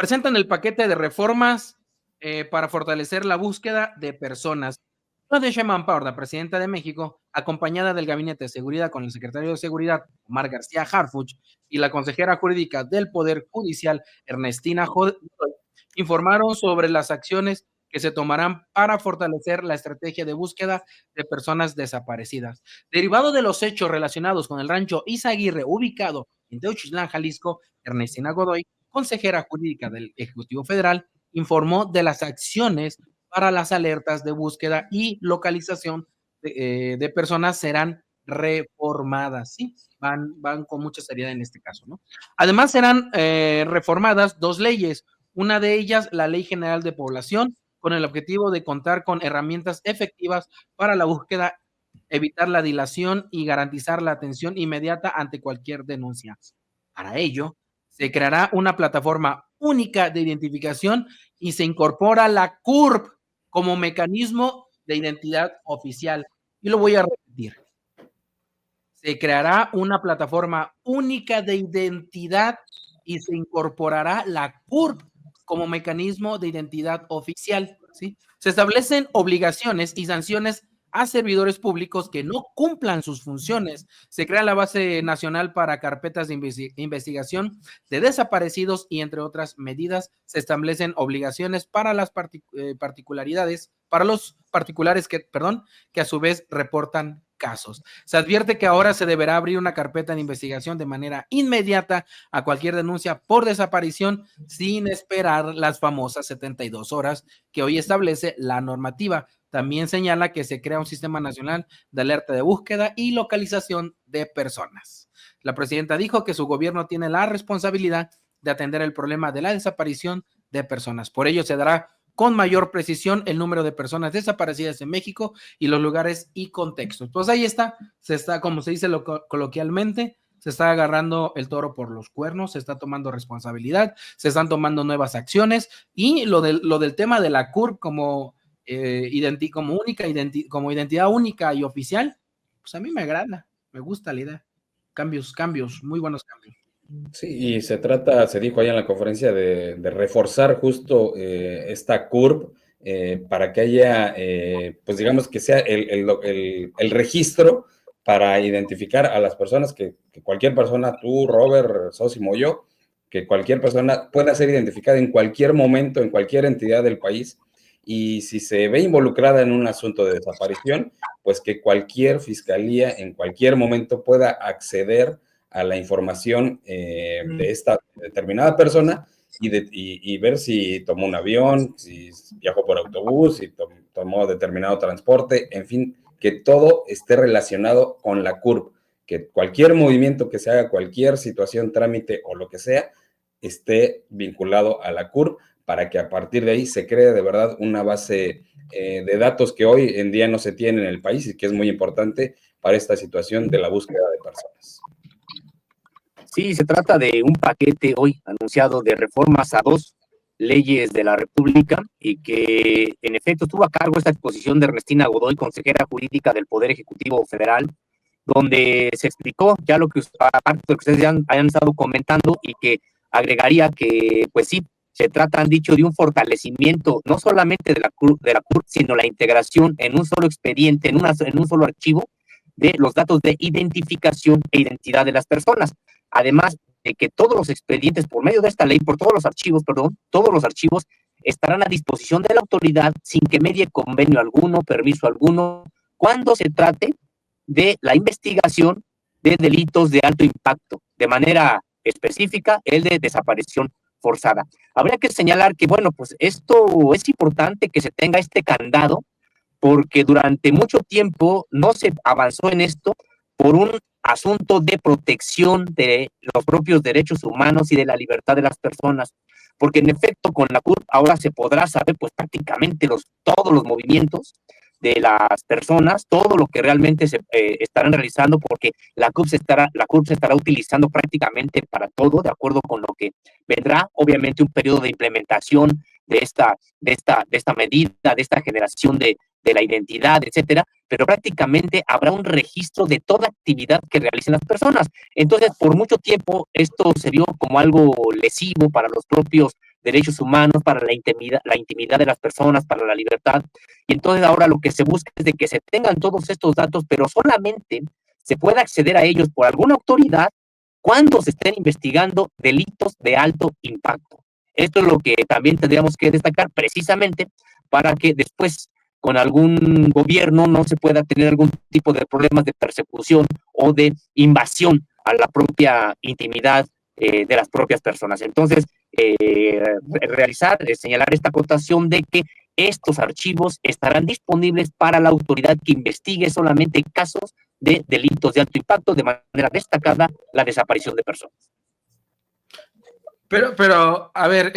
Presentan el paquete de reformas para fortalecer la búsqueda de personas. Claudia Sheinbaum Pardo, la presidenta de México, acompañada del Gabinete de Seguridad con el secretario de Seguridad, Omar García Harfuch, y la consejera jurídica del Poder Judicial, Ernestina Godoy, informaron sobre las acciones que se tomarán para fortalecer la estrategia de búsqueda de personas desaparecidas. Derivado de los hechos relacionados con el rancho Izaguirre, ubicado en Teuchitlán, Jalisco, Ernestina Godoy, consejera jurídica del Ejecutivo Federal, informó de las acciones para las alertas de búsqueda y localización de personas serán reformadas, ¿sí? Van con mucha seriedad en este caso, ¿no? Además, serán reformadas dos leyes, una de ellas, la Ley General de Población, con el objetivo de contar con herramientas efectivas para la búsqueda, evitar la dilación y garantizar la atención inmediata ante cualquier denuncia. Para ello, se creará una plataforma única de identificación y se incorpora la CURP como mecanismo de identidad oficial. Y lo voy a repetir. Se creará una plataforma única de identidad y se incorporará la CURP como mecanismo de identidad oficial, ¿sí? Se establecen obligaciones y sanciones a servidores públicos que no cumplan sus funciones. Se crea la base nacional para carpetas de investigación de desaparecidos y entre otras medidas se establecen obligaciones para las particularidades, para los particulares que a su vez reportan casos. Se advierte que ahora se deberá abrir una carpeta de investigación de manera inmediata a cualquier denuncia por desaparición sin esperar las famosas 72 horas que hoy establece la normativa. También señala que se crea un sistema nacional de alerta de búsqueda y localización de personas. La presidenta dijo que su gobierno tiene la responsabilidad de atender el problema de la desaparición de personas. Por ello se dará con mayor precisión el número de personas desaparecidas en México y los lugares y contextos. Pues ahí está, se está, como se dice coloquialmente, se está agarrando el toro por los cuernos, se está tomando responsabilidad, se están tomando nuevas acciones y lo del tema de la CURP como como identidad única y oficial, pues a mí me agrada, me gusta la idea. Cambios, muy buenos cambios. Sí, y se dijo allá en la conferencia de reforzar justo esta CURP para que haya, pues digamos que sea el registro para identificar a las personas que cualquier persona, tú, Robert, Sosimo, yo, que cualquier persona pueda ser identificada en cualquier momento, en cualquier entidad del país. Y si se ve involucrada en un asunto de desaparición, pues que cualquier fiscalía en cualquier momento pueda acceder a la información de esta determinada persona y ver si tomó un avión, si viajó por autobús, si tomó determinado transporte, en fin, que todo esté relacionado con la CURP, que cualquier movimiento que se haga, cualquier situación, trámite o lo que sea, esté vinculado a la CURP para que a partir de ahí se cree de verdad una base de datos que hoy en día no se tiene en el país y que es muy importante para esta situación de la búsqueda de personas. Sí, se trata de un paquete hoy anunciado de reformas a dos leyes de la República y que en efecto tuvo a cargo esta exposición de Ernestina Godoy, consejera jurídica del Poder Ejecutivo Federal, donde se explicó ya lo que, aparte de lo que ustedes ya hayan estado comentando, y que agregaría que, pues sí, se trata, han dicho, de un fortalecimiento no solamente de la CURP, sino la integración en un solo expediente, en un solo archivo, de los datos de identificación e identidad de las personas. Además de que todos los expedientes, por medio de esta ley, todos los archivos estarán a disposición de la autoridad sin que medie convenio alguno, permiso alguno, cuando se trate de la investigación de delitos de alto impacto, de manera específica, el de desaparición forzada. Habría que señalar que, bueno, pues esto es importante que se tenga este candado, porque durante mucho tiempo no se avanzó en esto por un asunto de protección de los propios derechos humanos y de la libertad de las personas, porque en efecto con la CURP ahora se podrá saber pues prácticamente todos los movimientos de las personas, todo lo que realmente se estarán realizando, porque la CURP se estará utilizando prácticamente para todo, de acuerdo con lo que vendrá, obviamente un periodo de implementación de esta medida, de esta generación de la identidad, etcétera, pero prácticamente habrá un registro de toda actividad que realicen las personas. Entonces, por mucho tiempo, esto se vio como algo lesivo para los propios derechos humanos, para la intimidad de las personas, para la libertad. Y entonces ahora lo que se busca es de que se tengan todos estos datos, pero solamente se pueda acceder a ellos por alguna autoridad cuando se estén investigando delitos de alto impacto. Esto es lo que también tendríamos que destacar precisamente para que después con algún gobierno no se pueda tener algún tipo de problemas de persecución o de invasión a la propia intimidad de las propias personas. Entonces, señalar esta acotación de que estos archivos estarán disponibles para la autoridad que investigue solamente casos de delitos de alto impacto, de manera destacada la desaparición de personas. Pero a ver,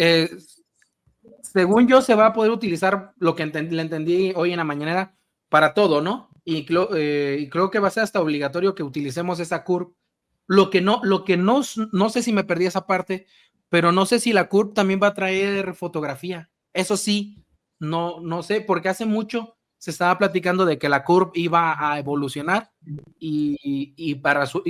según yo se va a poder utilizar lo que le entendí hoy en la mañanera para todo, ¿no? Y creo que va a ser hasta obligatorio que utilicemos esa CURP. Lo que no sé si me perdí esa parte, pero no sé si la CURP también va a traer fotografía. Eso sí, no sé, porque hace mucho se estaba platicando de que la CURP iba a evolucionar y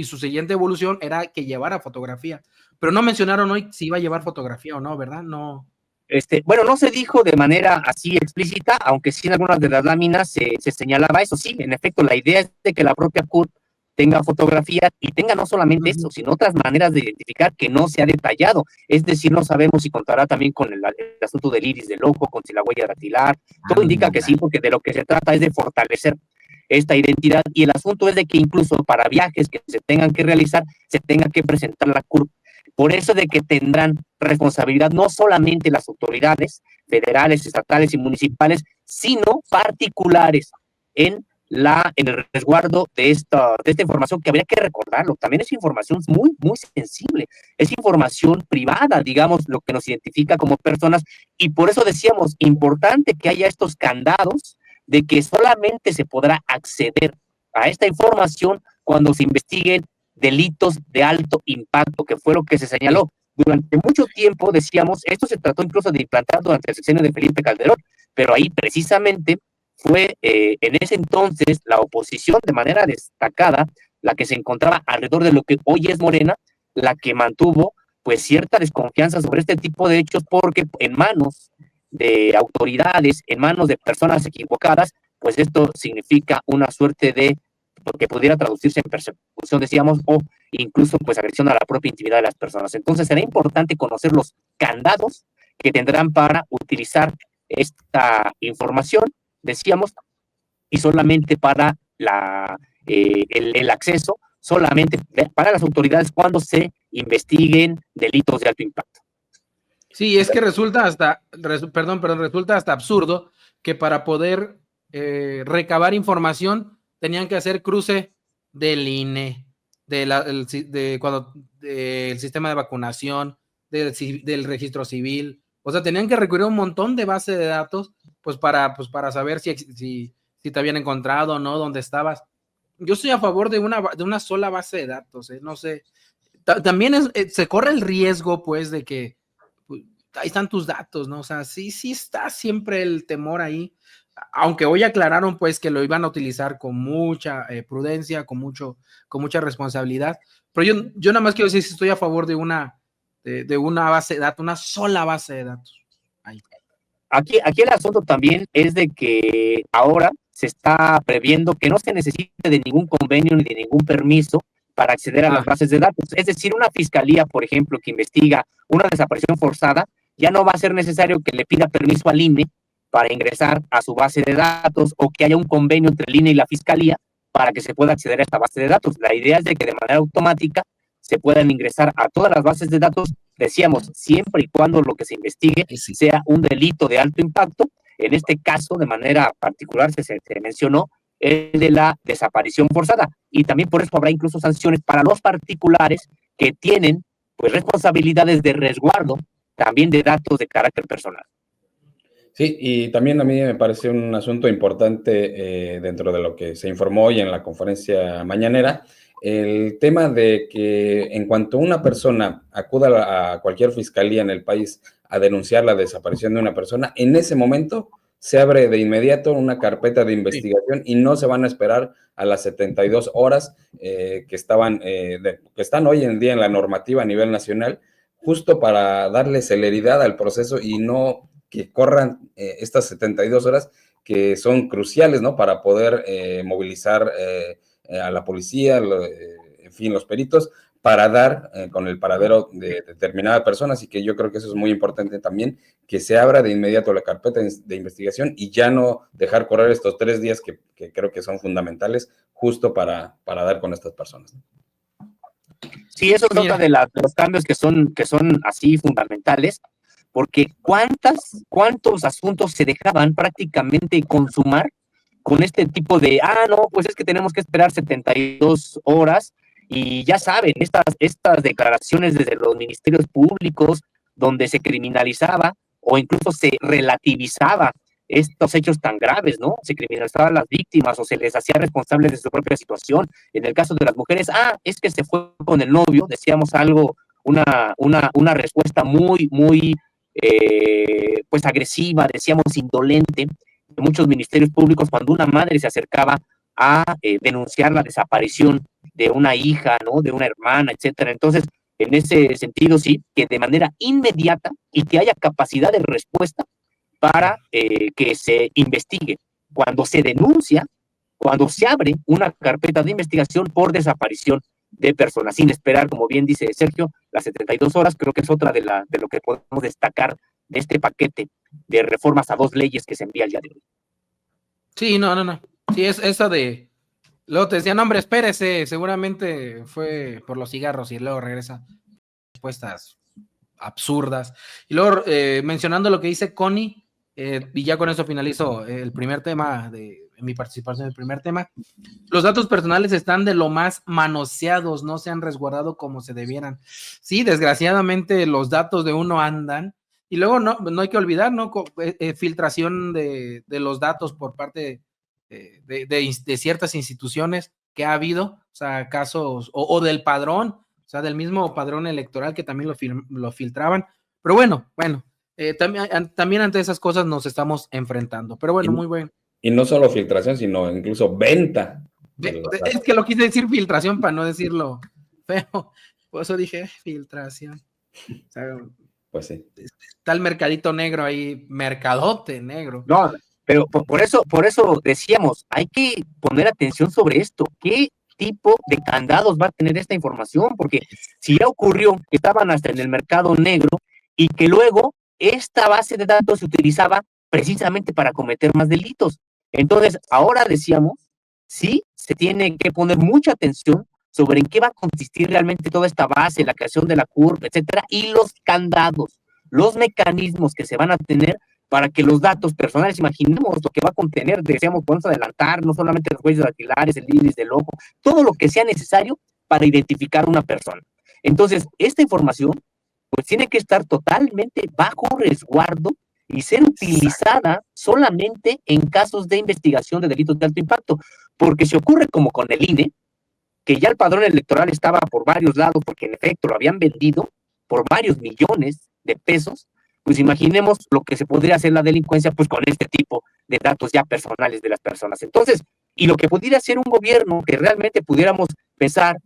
su siguiente evolución era que llevara fotografía. Pero no mencionaron hoy si iba a llevar fotografía o no, ¿verdad? No. Bueno, no se dijo de manera así explícita, aunque sí en algunas de las láminas se señalaba eso. Sí, en efecto, la idea es de que la propia CURP tenga fotografías y tenga no solamente eso, sino otras maneras de identificar que no se ha detallado. Es decir, no sabemos si contará también con el asunto del iris del ojo, con si la huella dactilar. Todo indica que sí, porque de lo que se trata es de fortalecer esta identidad, y el asunto es de que incluso para viajes que se tengan que realizar, se tenga que presentar la CURP. Por eso de que tendrán responsabilidad no solamente las autoridades federales, estatales y municipales, sino particulares en el resguardo de esta información, que habría que recordarlo. También es información muy sensible, es información privada, digamos, lo que nos identifica como personas, y por eso decíamos, importante que haya estos candados de que solamente se podrá acceder a esta información cuando se investiguen delitos de alto impacto, que fue lo que se señaló. Durante mucho tiempo, decíamos, esto se trató incluso de implantar durante el sexenio de Felipe Calderón, pero ahí precisamente fue en ese entonces la oposición de manera destacada, la que se encontraba alrededor de lo que hoy es Morena, la que mantuvo pues cierta desconfianza sobre este tipo de hechos, porque en manos de autoridades, en manos de personas equivocadas, pues esto significa una suerte de lo que pudiera traducirse en persecución, decíamos, o incluso pues agresión a la propia intimidad de las personas. Entonces será importante conocer los candados que tendrán para utilizar esta información, decíamos, y solamente para el acceso, solamente para las autoridades cuando se investiguen delitos de alto impacto. Sí, es que resulta hasta absurdo que para poder recabar información tenían que hacer cruce del INE, del sistema de vacunación, del registro civil. O sea, tenían que recurrir a un montón de bases de datos pues para saber si te habían encontrado o no, dónde estabas. Yo estoy a favor de una sola base de datos, no sé. También se corre el riesgo, pues, de que pues, ahí están tus datos, ¿no? O sea, sí está siempre el temor ahí, aunque hoy aclararon, pues, que lo iban a utilizar con mucha prudencia, con mucha responsabilidad, pero yo nada más quiero decir si estoy a favor de una base de datos, una sola base de datos. Ahí. Aquí el asunto también es de que ahora se está previendo que no se necesite de ningún convenio ni de ningún permiso para acceder a las bases de datos. Es decir, una fiscalía, por ejemplo, que investiga una desaparición forzada, ya no va a ser necesario que le pida permiso al INE para ingresar a su base de datos, o que haya un convenio entre el INE y la fiscalía para que se pueda acceder a esta base de datos. La idea es de que de manera automática se puedan ingresar a todas las bases de datos, decíamos, siempre y cuando lo que se investigue sea un delito de alto impacto. En este caso, de manera particular, se mencionó el de la desaparición forzada, y también por eso habrá incluso sanciones para los particulares que tienen pues responsabilidades de resguardo también de datos de carácter personal. Sí, y también a mí me parece un asunto importante dentro de lo que se informó hoy en la conferencia mañanera, el tema de que en cuanto una persona acuda a cualquier fiscalía en el país a denunciar la desaparición de una persona, en ese momento se abre de inmediato una carpeta de investigación y no se van a esperar a las 72 horas que están hoy en día en la normativa a nivel nacional justo para darle celeridad al proceso y no que corran estas 72 horas que son cruciales, ¿no? Para poder movilizar a la policía, en fin, los peritos, para dar con el paradero de determinadas personas, y que yo creo que eso es muy importante también, que se abra de inmediato la carpeta de investigación y ya no dejar correr estos 3 días que creo que son fundamentales justo para dar con estas personas. Sí, eso es otra de los cambios que son así fundamentales, porque cuántos asuntos se dejaban prácticamente consumar con este tipo de, no, pues es que tenemos que esperar 72 horas, y ya saben, estas declaraciones desde los ministerios públicos, donde se criminalizaba o incluso se relativizaba estos hechos tan graves, ¿no? Se criminalizaban a las víctimas o se les hacía responsables de su propia situación. En el caso de las mujeres, es que se fue con el novio, decíamos algo, una respuesta muy, muy, pues agresiva, decíamos indolente, de muchos ministerios públicos cuando una madre se acercaba a denunciar la desaparición de una hija, ¿no? De una hermana, etcétera. Entonces, en ese sentido, sí, que de manera inmediata y que haya capacidad de respuesta para que se investigue. Cuando se denuncia, cuando se abre una carpeta de investigación por desaparición de personas, sin esperar, como bien dice Sergio, las 72 horas, creo que es otra de lo que podemos destacar de este paquete de reformas a 2 leyes que se envía el día de hoy. Sí, no. Sí, es esa de... Luego te decían, hombre, espérese, seguramente fue por los cigarros y luego regresa respuestas absurdas. Y luego, mencionando lo que dice Connie, y ya con eso finalizo el primer tema mi participación en el primer tema. Los datos personales están de lo más manoseados, no se han resguardado como se debieran. Sí, desgraciadamente los datos de uno andan, y luego no hay que olvidar, ¿no? Filtración de los datos por parte de ciertas instituciones que ha habido, o sea, casos, o del padrón, o sea, del mismo padrón electoral que también lo filtraban. Pero bueno, también ante esas cosas nos estamos enfrentando. Pero bueno, muy bueno. Y no solo filtración, sino incluso venta. Es que lo quise decir filtración para no decirlo feo. Por eso dije filtración. O sea, pues sí. Está el mercadito negro ahí, mercadote negro. No, pero por eso decíamos, hay que poner atención sobre esto. ¿Qué tipo de candados va a tener esta información? Porque si ya ocurrió que estaban hasta en el mercado negro y que luego esta base de datos se utilizaba precisamente para cometer más delitos. Entonces, ahora decíamos, sí, se tiene que poner mucha atención sobre en qué va a consistir realmente toda esta base, la creación de la CURP, etcétera, y los candados, los mecanismos que se van a tener para que los datos personales, imaginemos lo que va a contener, decíamos, podemos adelantar, no solamente los huellas dactilares, el iris del ojo, todo lo que sea necesario para identificar a una persona. Entonces, esta información, pues tiene que estar totalmente bajo resguardo y ser utilizada solamente en casos de investigación de delitos de alto impacto, porque si ocurre como con el INE, que ya el padrón electoral estaba por varios lados, porque en efecto lo habían vendido por varios millones de pesos, pues imaginemos lo que se podría hacer la delincuencia pues con este tipo de datos ya personales de las personas. Entonces, y lo que pudiera hacer un gobierno, que realmente pudiéramos pensar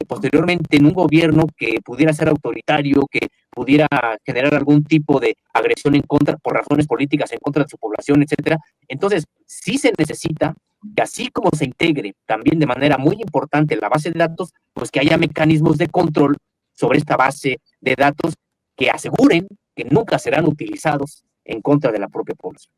posteriormente en un gobierno que pudiera ser autoritario, que pudiera generar algún tipo de agresión en contra, por razones políticas, en contra de su población, etcétera. Entonces, sí se necesita que así como se integre también de manera muy importante la base de datos, pues que haya mecanismos de control sobre esta base de datos que aseguren que nunca serán utilizados en contra de la propia población.